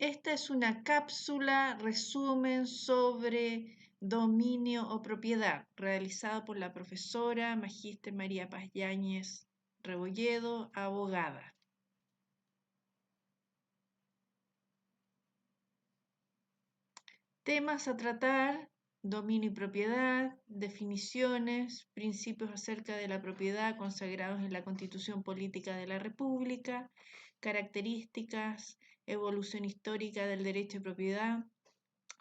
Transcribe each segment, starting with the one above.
Esta es una cápsula resumen sobre dominio o propiedad, realizada por la profesora Magíster María Paz Yáñez Rebolledo, abogada. Temas a tratar: dominio y propiedad, definiciones, principios acerca de la propiedad consagrados en la Constitución Política de la República, características, evolución histórica del derecho de propiedad,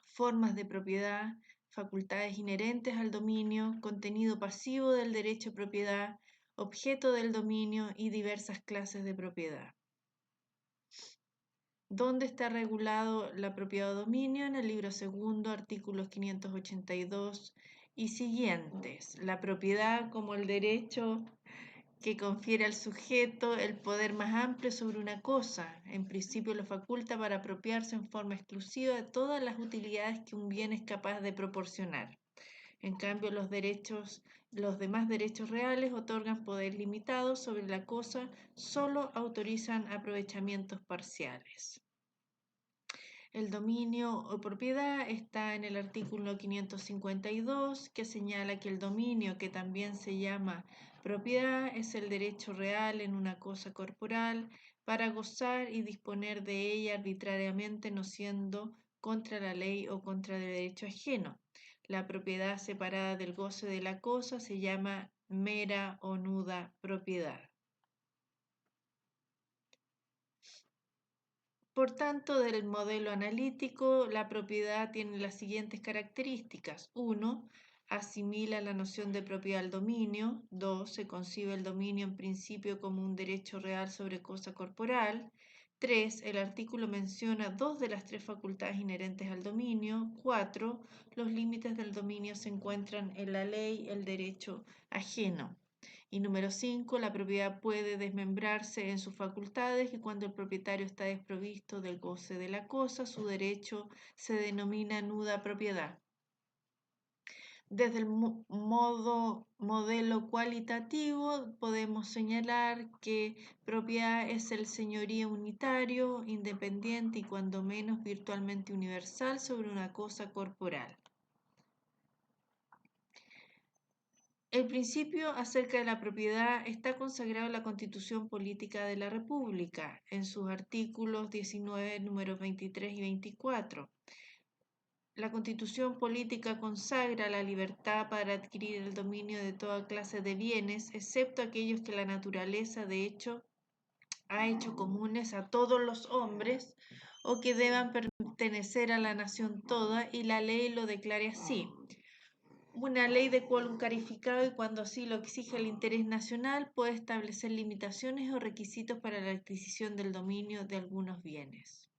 formas de propiedad, facultades inherentes al dominio, contenido pasivo del derecho de propiedad, objeto del dominio y diversas clases de propiedad. ¿Dónde está regulado la propiedad o dominio? En el libro segundo, artículos 582 y siguientes. La propiedad como el derecho que confiere al sujeto el poder más amplio sobre una cosa. En principio lo faculta para apropiarse en forma exclusiva de todas las utilidades que un bien es capaz de proporcionar. En cambio, los demás derechos reales otorgan poder limitado sobre la cosa, solo autorizan aprovechamientos parciales. El dominio o propiedad está en el artículo 552, que señala que el dominio, que también se llama propiedad, es el derecho real en una cosa corporal para gozar y disponer de ella arbitrariamente, no siendo contra la ley o contra el derecho ajeno. La propiedad separada del goce de la cosa se llama mera o nuda propiedad. Por tanto, del modelo analítico, la propiedad tiene las siguientes características. 1. Asimila la noción de propiedad al dominio. 2. Se concibe el dominio en principio como un derecho real sobre cosa corporal. 3. El artículo menciona 2 de las 3 facultades inherentes al dominio. 4. Los límites del dominio se encuentran en la ley, el derecho ajeno. Y número 5, la propiedad puede desmembrarse en sus facultades y cuando el propietario está desprovisto del goce de la cosa, su derecho se denomina nuda propiedad. Desde el modelo cualitativo podemos señalar que propiedad es el señorío unitario, independiente y cuando menos virtualmente universal sobre una cosa corporal. El principio acerca de la propiedad está consagrado en la Constitución Política de la República, en sus artículos 19, números 23 y 24. La Constitución Política consagra la libertad para adquirir el dominio de toda clase de bienes, excepto aquellos que la naturaleza de hecho ha hecho comunes a todos los hombres o que deban pertenecer a la nación toda, y la ley lo declare así. Una ley de quórum calificado y cuando así lo exige el interés nacional puede establecer limitaciones o requisitos para la adquisición del dominio de algunos bienes.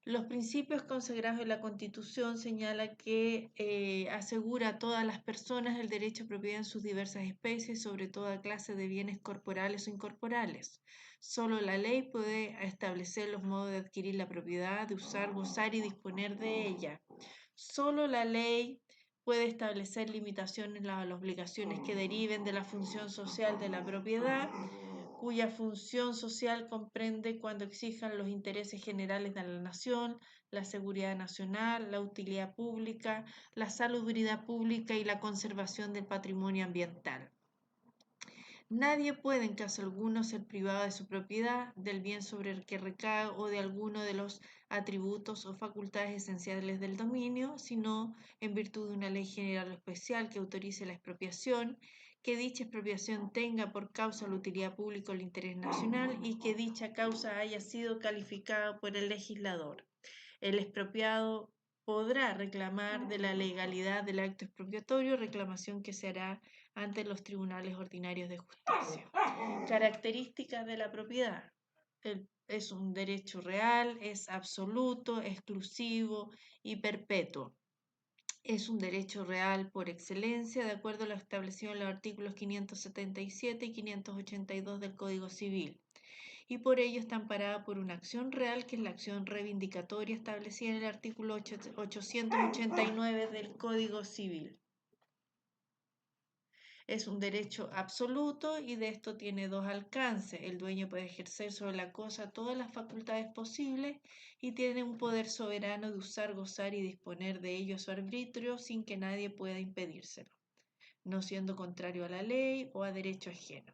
Los principios consagrados en la Constitución señalan que asegura a todas las personas el derecho a propiedad en sus diversas especies sobre toda clase de bienes corporales o incorporales. Solo la ley puede establecer los modos de adquirir la propiedad, de usar, gozar y disponer de ella. Solo la ley puede establecer limitaciones a las obligaciones que deriven de la función social de la propiedad, cuya función social comprende cuando exijan los intereses generales de la nación, la seguridad nacional, la utilidad pública, la salubridad pública y la conservación del patrimonio ambiental. Nadie puede, en caso alguno, ser privado de su propiedad, del bien sobre el que recae o de alguno de los atributos o facultades esenciales del dominio, sino en virtud de una ley general o especial que autorice la expropiación, que dicha expropiación tenga por causa la utilidad pública o el interés nacional y que dicha causa haya sido calificada por el legislador. El expropiado podrá reclamar de la legalidad del acto expropiatorio, reclamación que se hará ante los tribunales ordinarios de justicia. Características de la propiedad. Es un derecho real, es absoluto, exclusivo y perpetuo. Es un derecho real por excelencia, de acuerdo a lo establecido en los artículos 577 y 582 del Código Civil, y por ello está amparada por una acción real, que es la acción reivindicatoria establecida en el artículo 889 del Código Civil. Es un derecho absoluto y de esto tiene dos alcances. El dueño puede ejercer sobre la cosa todas las facultades posibles y tiene un poder soberano de usar, gozar y disponer de ello a su arbitrio sin que nadie pueda impedírselo, no siendo contrario a la ley o a derecho ajeno.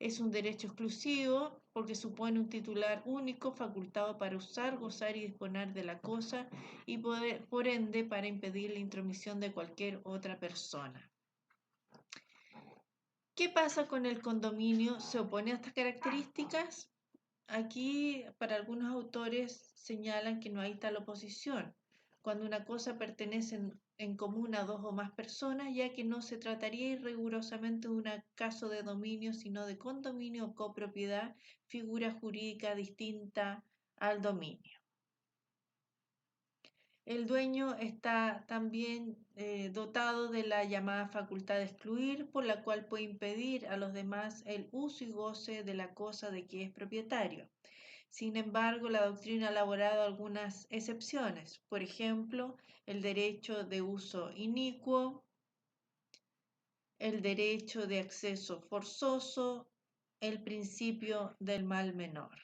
Es un derecho exclusivo porque supone un titular único facultado para usar, gozar y disponer de la cosa y por ende para impedir la intromisión de cualquier otra persona. ¿Qué pasa con el condominio? ¿Se opone a estas características? Aquí, para algunos autores, señalan que no hay tal oposición, cuando una cosa pertenece en común a dos o más personas, ya que no se trataría rigurosamente de un caso de dominio, sino de condominio o copropiedad, figura jurídica distinta al dominio. El dueño está también dotado de la llamada facultad de excluir, por la cual puede impedir a los demás el uso y goce de la cosa de que es propietario. Sin embargo, la doctrina ha elaborado algunas excepciones, por ejemplo, el derecho de uso inicuo, el derecho de acceso forzoso, el principio del mal menor.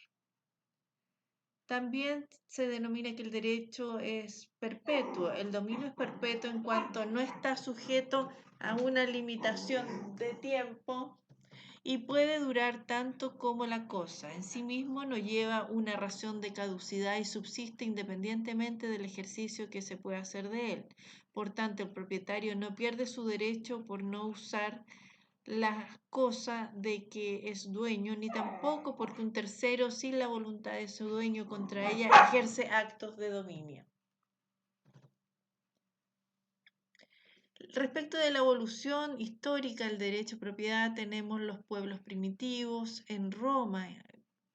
También se denomina que el derecho es perpetuo. El dominio es perpetuo en cuanto no está sujeto a una limitación de tiempo y puede durar tanto como la cosa. En sí mismo no lleva una razón de caducidad y subsiste independientemente del ejercicio que se puede hacer de él. Por tanto, el propietario no pierde su derecho por no usar la cosa de que es dueño, ni tampoco porque un tercero, sin la voluntad de su dueño contra ella, ejerce actos de dominio. Respecto de la evolución histórica del derecho a propiedad, tenemos los pueblos primitivos. En Roma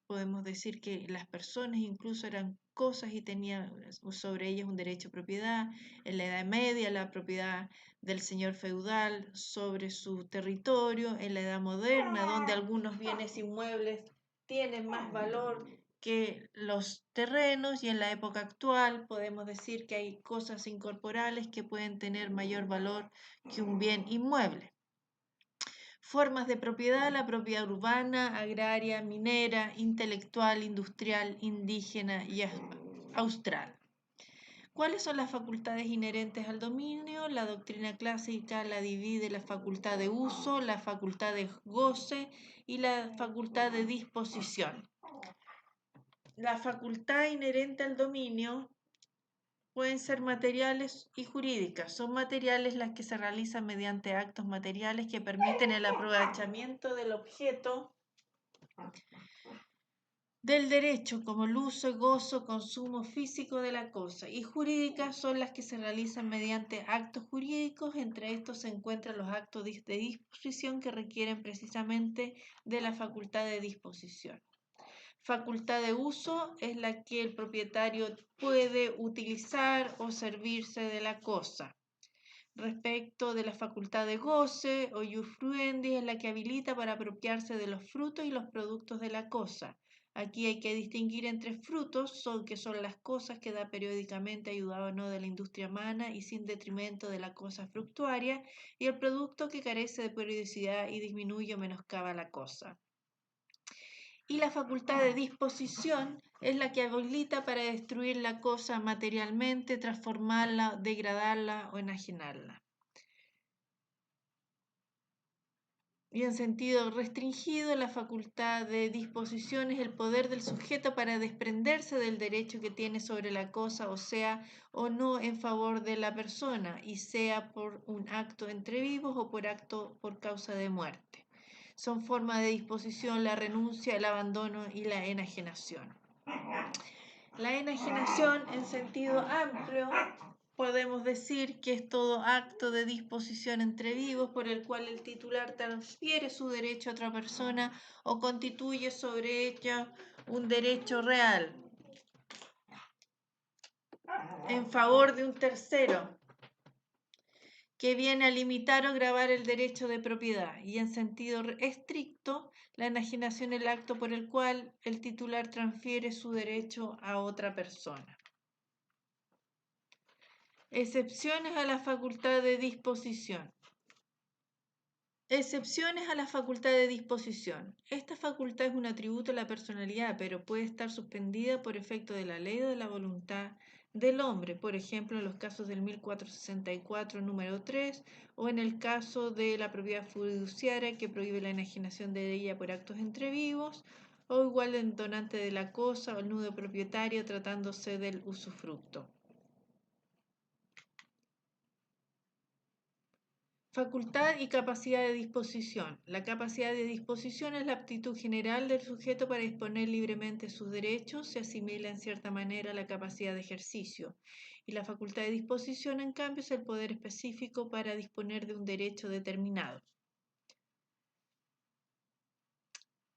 podemos decir que las personas incluso eran cosas y tenían sobre ellas un derecho a propiedad. En la Edad Media, la propiedad del señor feudal sobre su territorio. En la Edad Moderna, donde algunos bienes inmuebles tienen más valor que los terrenos, y en la época actual podemos decir que hay cosas incorporales que pueden tener mayor valor que un bien inmueble. Formas de propiedad: la propiedad urbana, agraria, minera, intelectual, industrial, indígena y austral. ¿Cuáles son las facultades inherentes al dominio? La doctrina clásica la divide en la facultad de uso, la facultad de goce y la facultad de disposición. La facultad inherente al dominio pueden ser materiales y jurídicas. Son materiales las que se realizan mediante actos materiales que permiten el aprovechamiento del objeto del derecho, como el uso, gozo, consumo físico de la cosa, y jurídicas son las que se realizan mediante actos jurídicos. Entre estos se encuentran los actos de disposición que requieren precisamente de la facultad de disposición. Facultad de uso es la que el propietario puede utilizar o servirse de la cosa. Respecto de la facultad de goce o iusfruendi, es la que habilita para apropiarse de los frutos y los productos de la cosa. Aquí hay que distinguir entre frutos, que son las cosas que da periódicamente, ayudado o no de la industria humana y sin detrimento de la cosa fructuaria, y el producto que carece de periodicidad y disminuye o menoscaba la cosa. Y la facultad de disposición es la que habilita para destruir la cosa materialmente, transformarla, degradarla o enajenarla. Y en sentido restringido, la facultad de disposición es el poder del sujeto para desprenderse del derecho que tiene sobre la cosa, o sea, o no en favor de la persona, y sea por un acto entre vivos o por causa de muerte. Son formas de disposición la renuncia, el abandono y la enajenación. La enajenación, en sentido amplio, podemos decir que es todo acto de disposición entre vivos por el cual el titular transfiere su derecho a otra persona o constituye sobre ella un derecho real en favor de un tercero, que viene a limitar o gravar el derecho de propiedad. Y en sentido estricto, la enajenación es el acto por el cual el titular transfiere su derecho a otra persona. Excepciones a la facultad de disposición. Excepciones a la facultad de disposición. Esta facultad es un atributo de la personalidad, pero puede estar suspendida por efecto de la ley o de la voluntad del hombre, por ejemplo, en los casos del 1464, número 3, o en el caso de la propiedad fiduciaria que prohíbe la enajenación de ella por actos entre vivos, o igual el donante de la cosa o el nudo propietario tratándose del usufructo. Facultad y capacidad de disposición. La capacidad de disposición es la aptitud general del sujeto para disponer libremente sus derechos, se asimila en cierta manera a la capacidad de ejercicio. Y la facultad de disposición, en cambio, es el poder específico para disponer de un derecho determinado.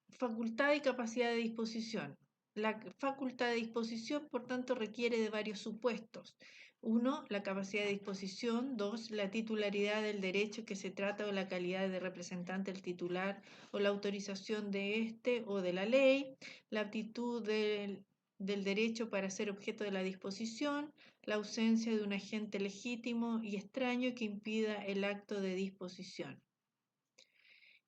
Facultad y capacidad de disposición. La facultad de disposición, por tanto, requiere de varios supuestos. 1. La capacidad de disposición. 2. La titularidad del derecho que se trata o la calidad de representante del titular o la autorización de éste o de la ley. La aptitud del derecho para ser objeto de la disposición. La ausencia de un agente legítimo y extraño que impida el acto de disposición.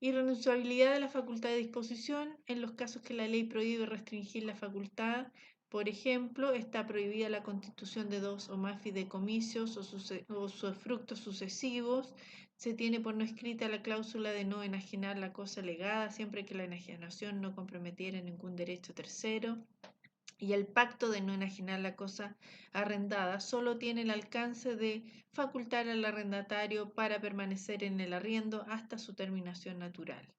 Irrenunciabilidad de la facultad de disposición en los casos que la ley prohíbe restringir la facultad. Por ejemplo, está prohibida la constitución de dos o más fideicomisos o usufructos sucesivos. Se tiene por no escrita la cláusula de no enajenar la cosa legada siempre que la enajenación no comprometiera ningún derecho tercero. Y el pacto de no enajenar la cosa arrendada solo tiene el alcance de facultar al arrendatario para permanecer en el arriendo hasta su terminación natural.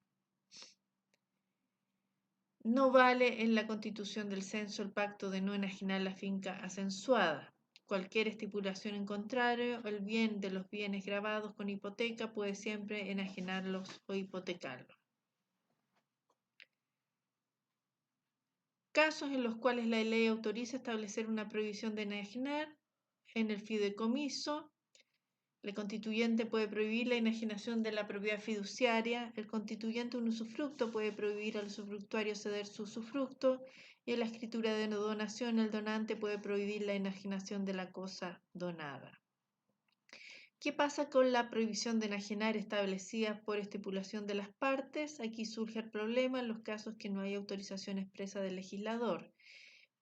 No vale en la constitución del censo el pacto de no enajenar la finca acensuada. Cualquier estipulación en contrario, el bien de los bienes grabados con hipoteca puede siempre enajenarlos o hipotecarlos. Casos en los cuales la ley autoriza establecer una prohibición de enajenar en el fideicomiso. El constituyente puede prohibir la enajenación de la propiedad fiduciaria. El constituyente un usufructo puede prohibir al usufructuario ceder su usufructo. Y en la escritura de donación, el donante puede prohibir la enajenación de la cosa donada. ¿Qué pasa con la prohibición de enajenar establecida por estipulación de las partes? Aquí surge el problema en los casos que no hay autorización expresa del legislador.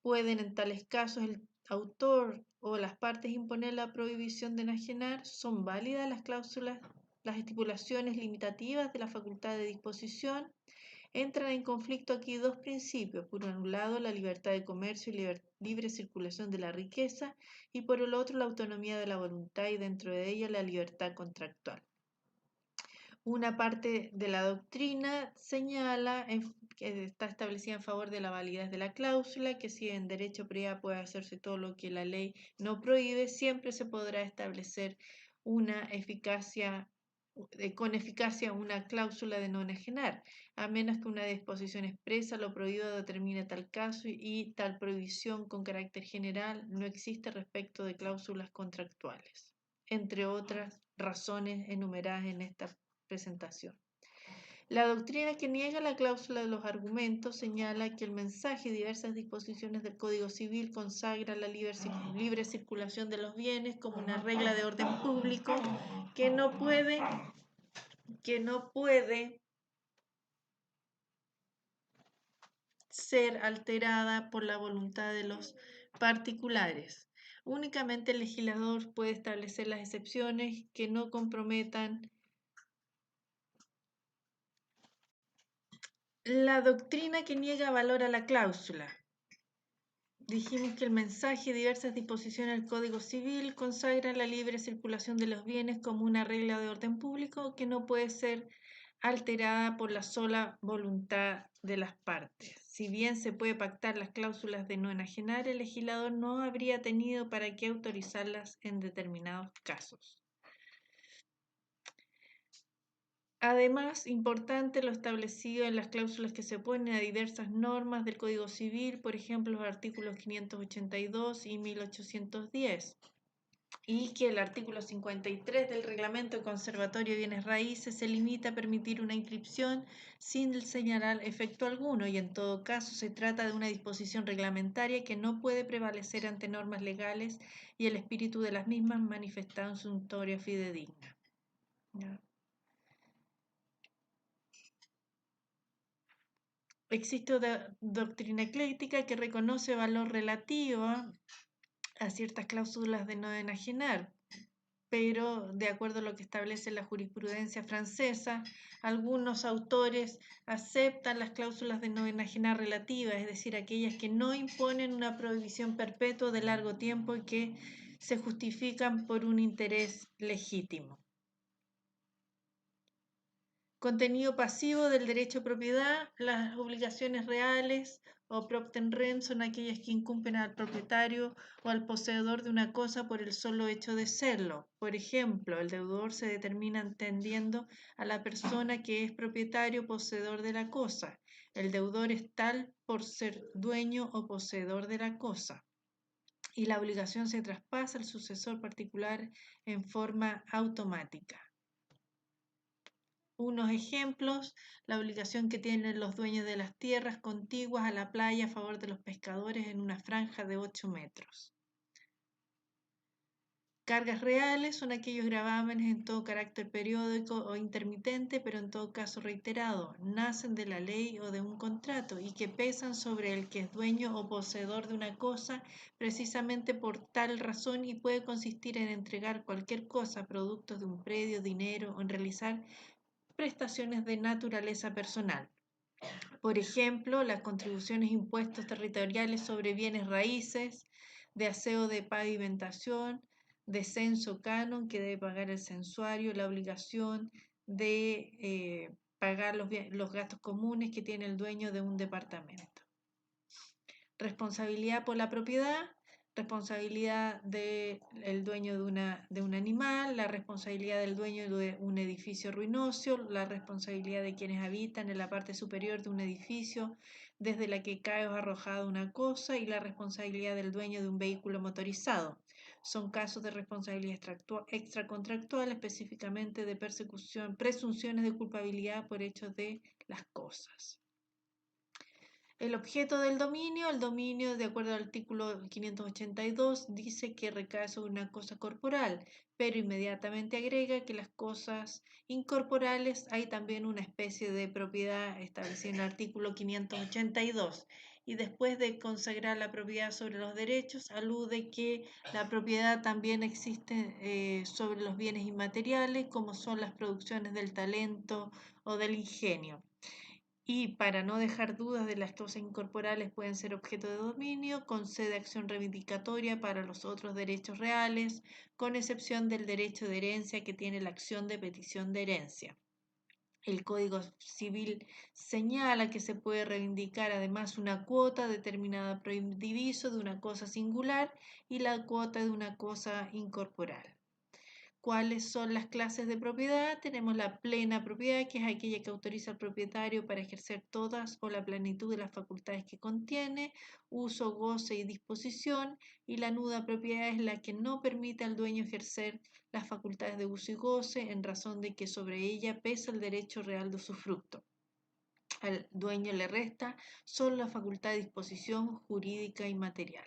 Pueden en tales casos el autor o las partes imponer la prohibición de enajenar. Son válidas las cláusulas, las estipulaciones limitativas de la facultad de disposición. Entran en conflicto aquí dos principios. Por un lado, la libertad de comercio y libre circulación de la riqueza, y por el otro, la autonomía de la voluntad y dentro de ella la libertad contractual. Una parte de la doctrina señala que está establecida en favor de la validez de la cláusula, que si en derecho privado puede hacerse todo lo que la ley no prohíbe, siempre se podrá establecer con eficacia una cláusula de no enajenar, a menos que una disposición expresa lo prohibido determine tal caso y tal prohibición con carácter general no existe respecto de cláusulas contractuales, entre otras razones enumeradas en esta presentación. La doctrina que niega la cláusula de los argumentos señala que el mensaje y diversas disposiciones del Código Civil consagra la libre circulación de los bienes como una regla de orden público que no puede ser alterada por la voluntad de los particulares. Únicamente el legislador puede establecer las excepciones que no comprometan la doctrina que niega valor a la cláusula. Dijimos que el mensaje y diversas disposiciones del Código Civil consagran la libre circulación de los bienes como una regla de orden público que no puede ser alterada por la sola voluntad de las partes. Si bien se puede pactar las cláusulas de no enajenar, el legislador no habría tenido para qué autorizarlas en determinados casos. Además, importante lo establecido en las cláusulas que se oponen a diversas normas del Código Civil, por ejemplo, los artículos 582 y 1810, y que el artículo 53 del Reglamento Conservatorio de Bienes Raíces se limita a permitir una inscripción sin señalar efecto alguno, y en todo caso se trata de una disposición reglamentaria que no puede prevalecer ante normas legales y el espíritu de las mismas manifestado en su notoria fidedigna. ¿Ya? Existe una doctrina ecléctica que reconoce valor relativo a ciertas cláusulas de no enajenar, pero de acuerdo a lo que establece la jurisprudencia francesa, algunos autores aceptan las cláusulas de no enajenar relativas, es decir, aquellas que no imponen una prohibición perpetua de largo tiempo y que se justifican por un interés legítimo. Contenido pasivo del derecho a propiedad. Las obligaciones reales o propter rem son aquellas que incumben al propietario o al poseedor de una cosa por el solo hecho de serlo. Por ejemplo, el deudor se determina entendiendo a la persona que es propietario o poseedor de la cosa. El deudor es tal por ser dueño o poseedor de la cosa. Y la obligación se traspasa al sucesor particular en forma automática. Unos ejemplos: la obligación que tienen los dueños de las tierras contiguas a la playa a favor de los pescadores en una franja de 8 metros. Cargas reales son aquellos gravámenes en todo carácter periódico o intermitente, pero en todo caso reiterado, nacen de la ley o de un contrato y que pesan sobre el que es dueño o poseedor de una cosa precisamente por tal razón y puede consistir en entregar cualquier cosa, productos de un predio, dinero o en realizar prestaciones de naturaleza personal. Por ejemplo, las contribuciones, impuestos territoriales sobre bienes raíces, de aseo de pavimentación, de censo canon que debe pagar el censuario, la obligación de pagar los gastos comunes que tiene el dueño de un departamento. Responsabilidad por la propiedad, responsabilidad del dueño de un animal, la responsabilidad del dueño de un edificio ruinoso, la responsabilidad de quienes habitan en la parte superior de un edificio desde la que cae o es arrojada una cosa y la responsabilidad del dueño de un vehículo motorizado. Son casos de responsabilidad extracontractual, específicamente de persecución, presunciones de culpabilidad por hechos de las cosas. El objeto del dominio, el dominio de acuerdo al artículo 582 dice que recae sobre una cosa corporal, pero inmediatamente agrega que las cosas incorporales hay también una especie de propiedad establecida en el artículo 582 y después de consagrar la propiedad sobre los derechos alude que la propiedad también existe sobre los bienes inmateriales como son las producciones del talento o del ingenio. Y para no dejar dudas de las cosas incorporales pueden ser objeto de dominio, concede acción reivindicatoria para los otros derechos reales, con excepción del derecho de herencia que tiene la acción de petición de herencia. El Código Civil señala que se puede reivindicar además una cuota determinada por indiviso de una cosa singular y la cuota de una cosa incorporal. ¿Cuáles son las clases de propiedad? Tenemos la plena propiedad, que es aquella que autoriza al propietario para ejercer todas o la plenitud de las facultades que contiene, uso, goce y disposición, y la nuda propiedad es la que no permite al dueño ejercer las facultades de uso y goce en razón de que sobre ella pesa el derecho real de usufructo. Al dueño le resta solo la facultad de disposición jurídica y material.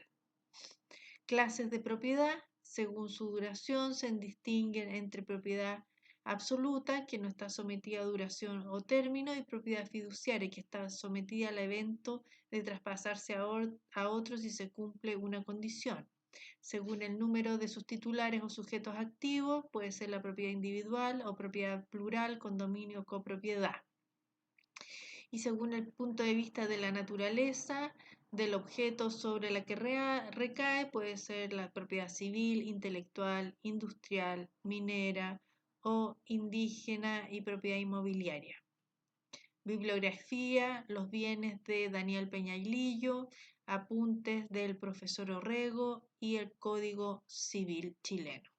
Clases de propiedad: según su duración, se distinguen entre propiedad absoluta, que no está sometida a duración o término, y propiedad fiduciaria, que está sometida al evento de traspasarse a otro si se cumple una condición. Según el número de sus titulares o sujetos activos, puede ser la propiedad individual o propiedad plural, condominio o copropiedad. Y según el punto de vista de la naturaleza del objeto sobre la que recae, puede ser la propiedad civil, intelectual, industrial, minera o indígena y propiedad inmobiliaria. Bibliografía: los bienes de Daniel Peñailillo, apuntes del profesor Orrego y el Código Civil chileno.